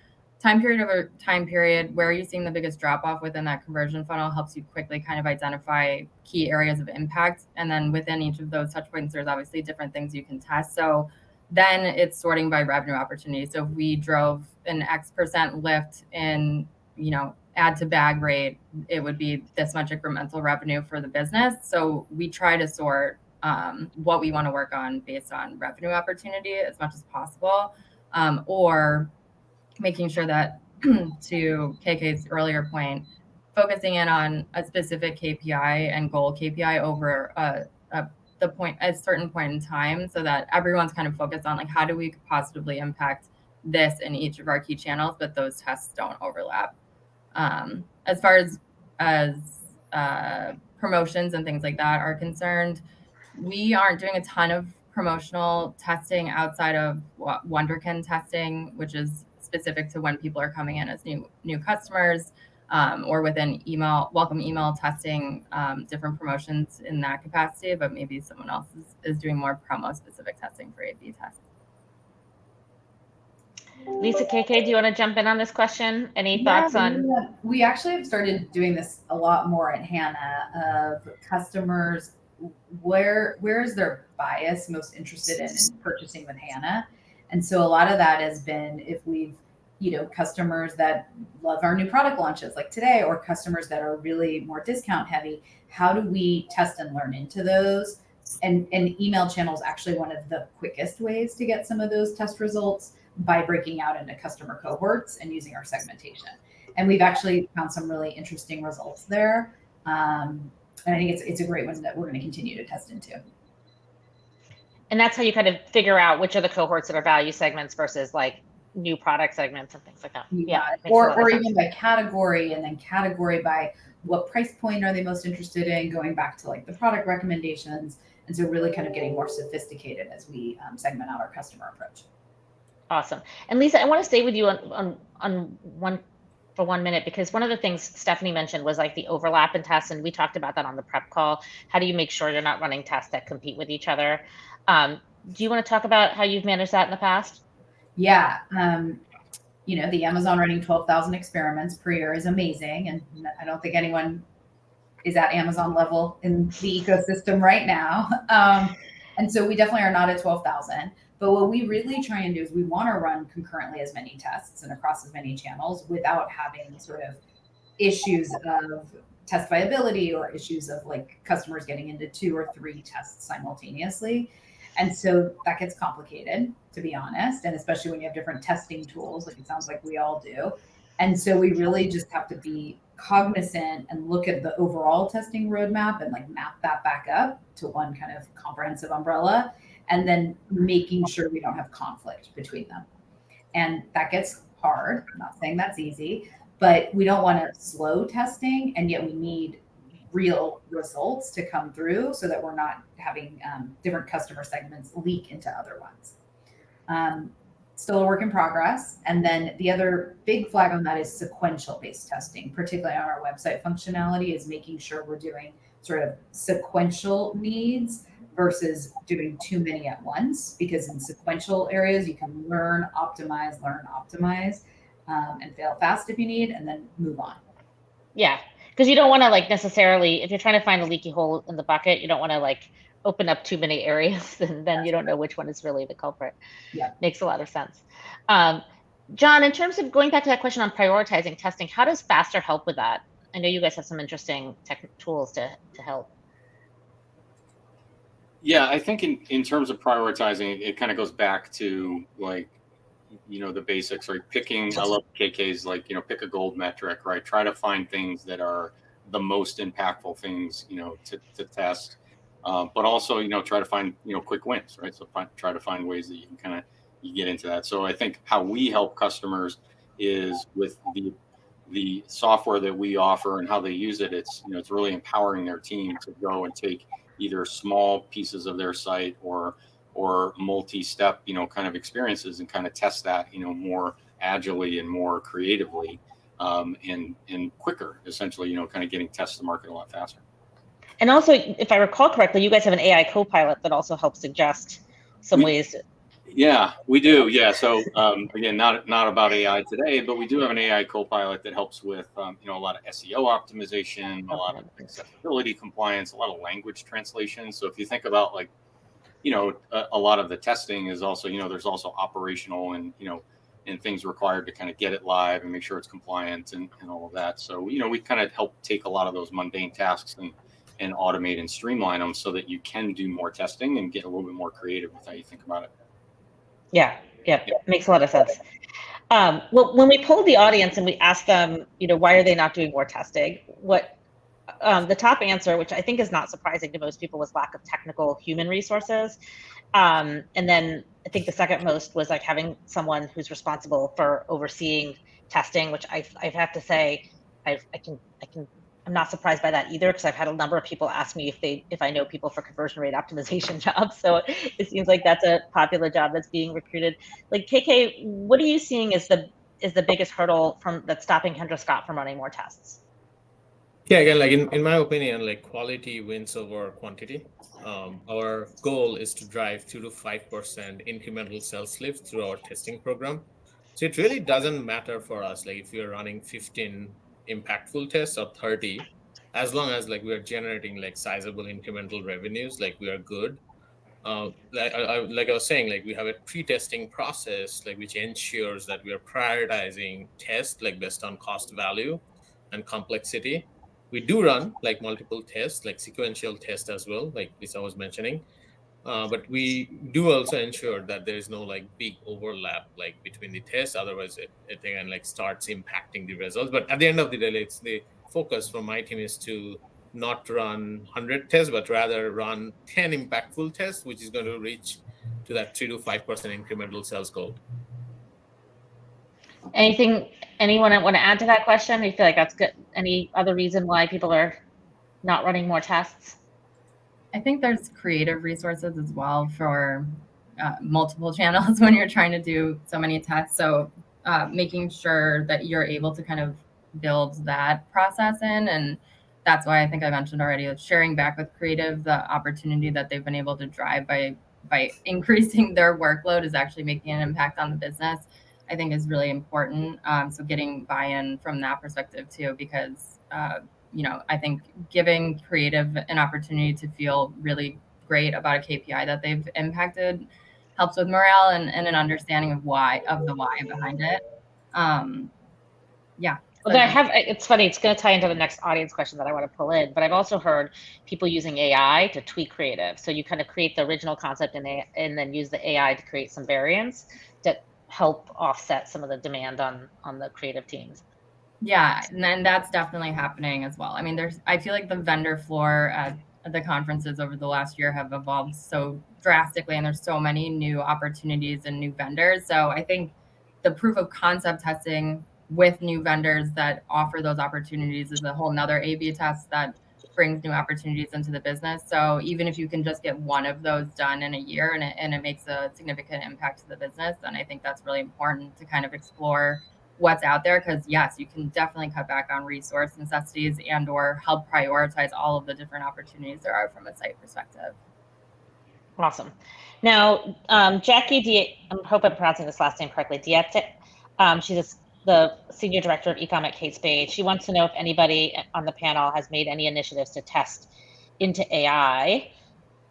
time period where are you seeing the biggest drop off within that conversion funnel helps you quickly kind of identify key areas of impact. And then within each of those touch points, there's obviously different things you can test. So then it's sorting by revenue opportunity. So if we drove an X% lift in, add to bag rate, it would be this much incremental revenue for the business. So we try to sort what we want to work on based on revenue opportunity as much as possible, or making sure that, to KK's earlier point, focusing in on a specific KPI and goal KPI over a certain point in time, so that everyone's kind of focused on like how do we positively impact this in each of our key channels, but those tests don't overlap. As far as promotions and things like that are concerned, we aren't doing a ton of promotional testing outside of Wonderkin testing, which is specific to when people are coming in as new customers, or within welcome email testing, different promotions in that capacity, but maybe someone else is doing more promo specific testing for A/B tests. Lisa, KK, do you want to jump in on this question? Any thoughts on? We actually have started doing this a lot more at Hannah, of customers, where is their bias most interested in purchasing with Hannah? And so a lot of that has been if we've, customers that love our new product launches like today, or customers that are really more discount heavy, how do we test and learn into those? And email channel is actually one of the quickest ways to get some of those test results, by breaking out into customer cohorts and using our segmentation. And we've actually found some really interesting results there. And I think it's a great one that we're going to continue to test into. And that's how you kind of figure out which are the cohorts that are value segments versus like new product segments and things like that. Yeah. Or even by category, and then category by what price point are they most interested in, going back to like the product recommendations. And so really kind of getting more sophisticated as we segment out our customer approach. Awesome. And Lisa, I want to stay with you on for 1 minute, because one of the things Stephanie mentioned was like the overlap in tests, and we talked about that on the prep call. How do you make sure you're not running tests that compete with each other? Do you want to talk about how you've managed that in the past? Yeah. The Amazon running 12,000 experiments per year is amazing. And I don't think anyone is at Amazon level in the ecosystem right now. And so we definitely are not at 12,000. But what we really try and do is we want to run concurrently as many tests and across as many channels without having sort of issues of test viability or issues of like customers getting into 2 or 3 tests simultaneously. And so that gets complicated, to be honest, and especially when you have different testing tools, like it sounds like we all do. And so we really just have to be cognizant and look at the overall testing roadmap and like map that back up to one kind of comprehensive umbrella, and then making sure we don't have conflict between them. And that gets hard. I'm not saying that's easy, but we don't want to slow testing, and yet we need real results to come through so that we're not having different customer segments leak into other ones. Still a work in progress. And then the other big flag on that is sequential based testing, particularly on our website functionality, is making sure we're doing sort of sequential needs versus doing too many at once, because in sequential areas, you can learn, optimize, and fail fast if you need, and then move on. Yeah, because you don't want to like necessarily, if you're trying to find a leaky hole in the bucket, you don't want to like open up too many areas and then you don't know which one is really the culprit. Yeah. Makes a lot of sense. John, in terms of going back to that question on prioritizing testing, how does Faster help with that? I know you guys have some interesting tech tools to help. Yeah, I think in terms of prioritizing, it kind of goes back to like, the basics, right? Picking, I love KK's like, pick a gold metric, right? Try to find things that are the most impactful things, to test. But also, try to find, quick wins, right? So try to find ways that you can you get into that. So I think how we help customers is with the software that we offer and how they use it. It's, it's really empowering their team to go and take either small pieces of their site or multi-step, kind of experiences and kind of test that, more agilely and more creatively, and quicker, essentially, kind of getting tests to market a lot faster. And also, if I recall correctly, you guys have an AI co-pilot that also helps suggest some ways. Yeah, we do. Yeah. So again, not about AI today, but we do have an AI co-pilot that helps with, a lot of SEO optimization, a lot of accessibility compliance, a lot of language translation. So if you think about like, a lot of the testing is also, there's also operational and, and things required to kind of get it live and make sure it's compliant and all of that. So, we kind of help take a lot of those mundane tasks and automate and streamline them so that you can do more testing and get a little bit more creative with how you think about it. Yeah. Makes a lot of sense. Well, when we polled the audience and we asked them, why are they not doing more testing? What the top answer, which I think is not surprising to most people, was lack of technical human resources. And then I think the second most was like having someone who's responsible for overseeing testing, which I have to say, I'm not surprised by that either, because I've had a number of people ask me if I know people for conversion rate optimization jobs. So it seems like that's a popular job that's being recruited. Like KK, what are you seeing is the biggest hurdle that's stopping Kendra Scott from running more tests? Yeah, again, like in my opinion, like quality wins over quantity. Our goal is to drive 2 to 5% incremental sales lift through our testing program. So it really doesn't matter for us, like if you're running 15 impactful tests or 30, as long as like we're generating like sizable incremental revenues, like we are good. Like I was saying, like we have a pre-testing process, like which ensures that we are prioritizing tests like based on cost value and complexity. We do run like multiple tests, like sequential tests as well, like Lisa was mentioning. But we do also ensure that there is no like big overlap like between the tests. Otherwise, it again like starts impacting the results. But at the end of the day, it's the focus from my team is to not run 100 tests, but rather run 10 impactful tests, which is going to reach to that 3 to 5% incremental sales goal. Anyone want to add to that question? Do you feel like that's good? Any other reason why people are not running more tests? I think there's creative resources as well for multiple channels when you're trying to do so many tests. So making sure that you're able to kind of build that process in. And that's why I think I mentioned already, sharing back with creative the opportunity that they've been able to drive by increasing their workload is actually making an impact on the business, I think is really important. So getting buy-in from that perspective too, because I think giving creative an opportunity to feel really great about a KPI that they've impacted helps with morale and an understanding of the why behind it. Yeah. Well, it's funny, it's going to tie into the next audience question that I want to pull in, but I've also heard people using AI to tweak creative. So you kind of create the original concept and then use the AI to create some variants to help offset some of the demand on the creative teams. Yeah, and then that's definitely happening as well. I mean, I feel like the vendor floor at the conferences over the last year have evolved so drastically, and there's so many new opportunities and new vendors. So I think the proof of concept testing with new vendors that offer those opportunities is a whole nother A/B test that brings new opportunities into the business. So even if you can just get one of those done in a year and it makes a significant impact to the business, then I think that's really important to kind of explore what's out there, because yes, you can definitely cut back on resource necessities and or help prioritize all of the different opportunities there are from a site perspective. Awesome. Now, Jackie, I hope I'm pronouncing this last name correctly, Diette, she's the Senior Director of Ecom at Kate Spade. She wants to know if anybody on the panel has made any initiatives to test into AI,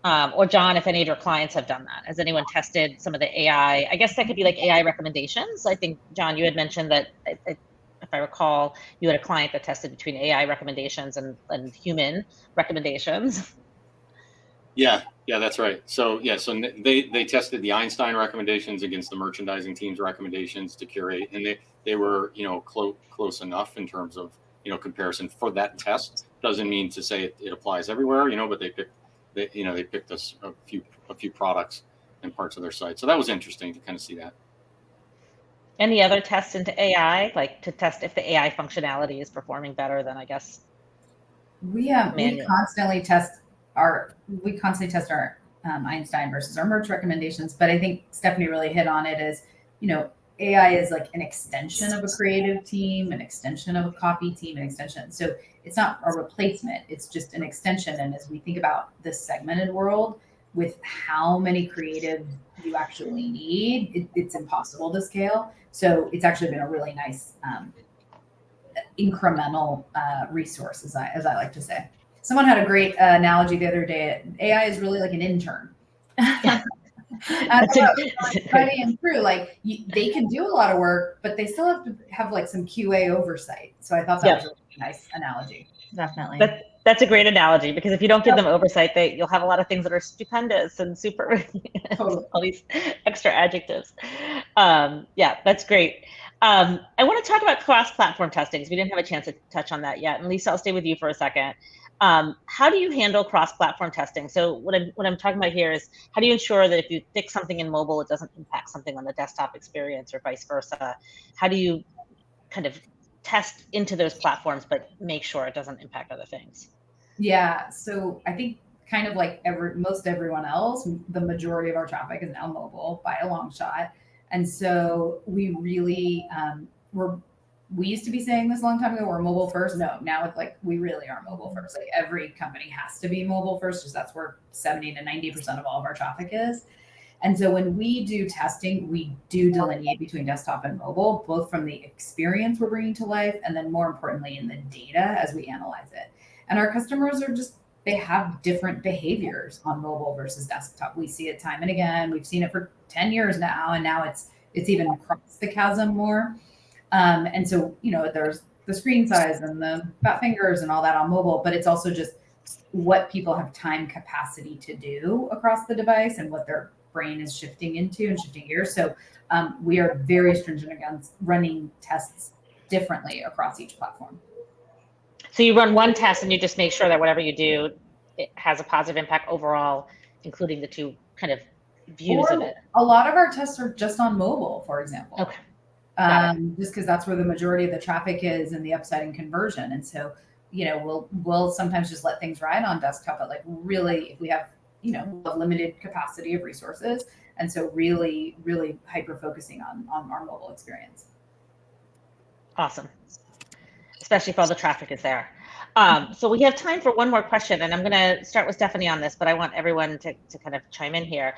or John, if any of your clients have done that. Has anyone tested some of the AI? I guess that could be like AI recommendations. I think, John, you had mentioned that, if I recall, you had a client that tested between AI recommendations and human recommendations. Yeah, that's right. So they tested the Einstein recommendations against the merchandising team's recommendations to curate, and they were close enough in terms of comparison for that test. Doesn't mean to say it applies everywhere, but they picked us a few products and parts of their site. So that was interesting to kind of see that. Any other tests into AI, like to test if the AI functionality is performing better than, I guess, we constantly test our Einstein versus our merch recommendations. But I think Stephanie really hit on it as, AI is like an extension of a creative team, an extension of a copy team, an extension. So it's not a replacement, it's just an extension. And as we think about the segmented world with how many creative you actually need, it's impossible to scale. So it's actually been a really nice incremental resource, as I like to say. Someone had a great analogy the other day. AI is really like an intern. Friday and through, like they can do a lot of work, but they still have to have like some QA oversight. So I thought that was a really nice analogy. Definitely. That's a great analogy, because if you don't give them oversight, you'll have a lot of things that are stupendous and super, totally. All these extra adjectives. Yeah, that's great. I want to talk about cross-platform testing, because we didn't have a chance to touch on that yet. And Lisa, I'll stay with you for a second. How do you handle cross-platform testing? So what I'm talking about here is, how do you ensure that if you fix something in mobile, it doesn't impact something on the desktop experience, or vice versa? How do you kind of test into those platforms, but make sure it doesn't impact other things? Yeah, so I think kind of like most everyone else, the majority of our traffic is now mobile by a long shot. And so we really, we used to be saying this a long time ago, we're mobile first. No, now it's like, we really are mobile first. Like every company has to be mobile first, because that's where 70 to 90% of all of our traffic is. And so when we do testing, we do delineate between desktop and mobile, both from the experience we're bringing to life, and then more importantly, in the data as we analyze it. And our customers they have different behaviors on mobile versus desktop. We see it time and again. We've seen it for 10 years now, and now it's even crossed the chasm more. And so, there's the screen size and the fat fingers and all that on mobile, but it's also just what people have time capacity to do across the device and what their brain is shifting into and shifting gears. So we are very stringent against running tests differently across each platform. So you run one test and you just make sure that whatever you do, it has a positive impact overall, including the two kind of views of it. A lot of our tests are just on mobile, for example. Okay. Just because that's where the majority of the traffic is and the upside in conversion. And so, we'll sometimes just let things ride on desktop, but like really, if we have, a limited capacity of resources. And so really, really hyper focusing on our mobile experience. Awesome. Especially if all the traffic is there. So we have time for one more question, and I'm going to start with Stephanie on this, but I want everyone to kind of chime in here.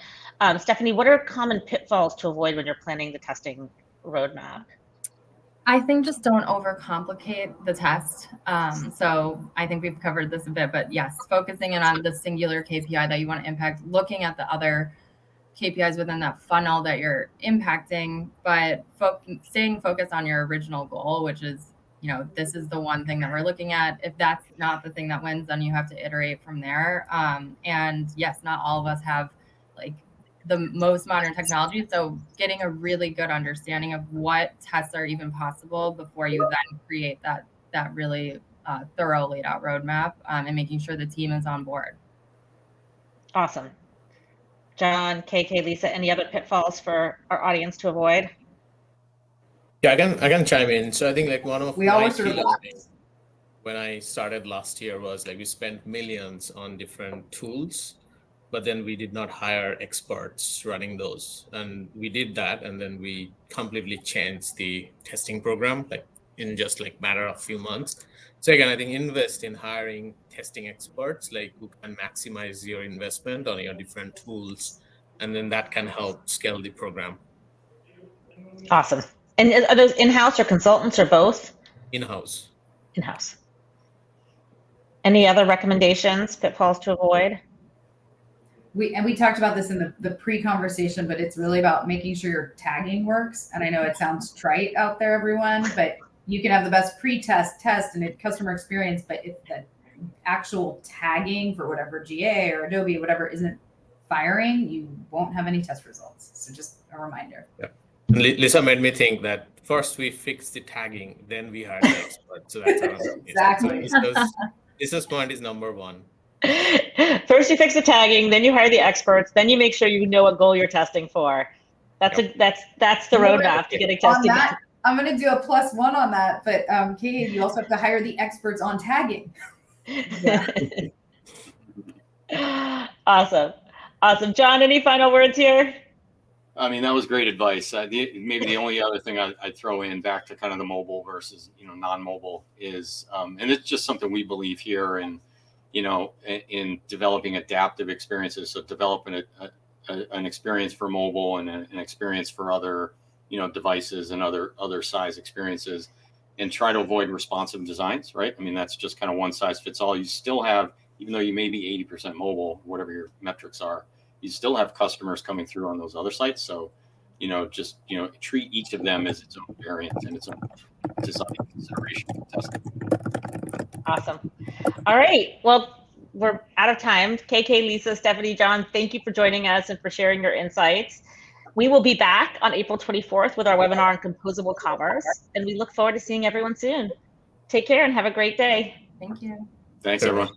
Stephanie, what are common pitfalls to avoid when you're planning the testing roadmap? I think just don't overcomplicate the test. So I think we've covered this a bit, but yes, focusing in on the singular KPI that you want to impact, looking at the other KPIs within that funnel that you're impacting, but staying focused on your original goal, which is, this is the one thing that we're looking at. If that's not the thing that wins, then you have to iterate from there. And yes, not all of us have like the most modern technology. So getting a really good understanding of what tests are even possible before you then create that really thorough laid out roadmap, and making sure the team is on board. Awesome. John, KK, Lisa, any other pitfalls for our audience to avoid? Yeah, I can chime in. So I think like one of We all my were sort of feelings when I started last year was like we spent millions on different tools, but then we did not hire experts running those. And we did that, and then we completely changed the testing program like in just like matter of few months. So again, I think invest in hiring testing experts like who can maximize your investment on your different tools, and then that can help scale the program. Awesome. And are those in-house or consultants or both? In-house. In-house. Any other recommendations, pitfalls to avoid? We talked about this in the pre-conversation, but it's really about making sure your tagging works. And I know it sounds trite out there, everyone, but you can have the best pre-test, test, and customer experience, but if the actual tagging for whatever GA or Adobe, whatever, isn't firing, you won't have any test results. So just a reminder. Yeah. Lisa made me think that first we fix the tagging, then we hire the expert. So that's our Exactly. So Lisa's point is number one. First you fix the tagging, then you hire the experts, then you make sure you know what goal you're testing for. That's the roadmap to getting testing. On that, I'm going to do a +1 on that, but Kate, you also have to hire the experts on tagging. Awesome. John, any final words here? I mean, that was great advice. Maybe the only other thing I'd throw in back to kind of the mobile versus, non-mobile is, and it's just something we believe here in developing adaptive experiences. So developing an experience for mobile and an experience for other, devices and other size experiences, and try to avoid responsive designs, right? I mean, that's just kind of one size fits all. You still have, even though you may be 80% mobile, whatever your metrics are, you still have customers coming through on those other sites. So, treat each of them as its own variant and its own design consideration and testing. Awesome. All right. Well, we're out of time. KK, Lisa, Stephanie, John, thank you for joining us and for sharing your insights. We will be back on April 24th with our webinar on composable commerce, and we look forward to seeing everyone soon. Take care and have a great day. Thank you. Thanks, everyone.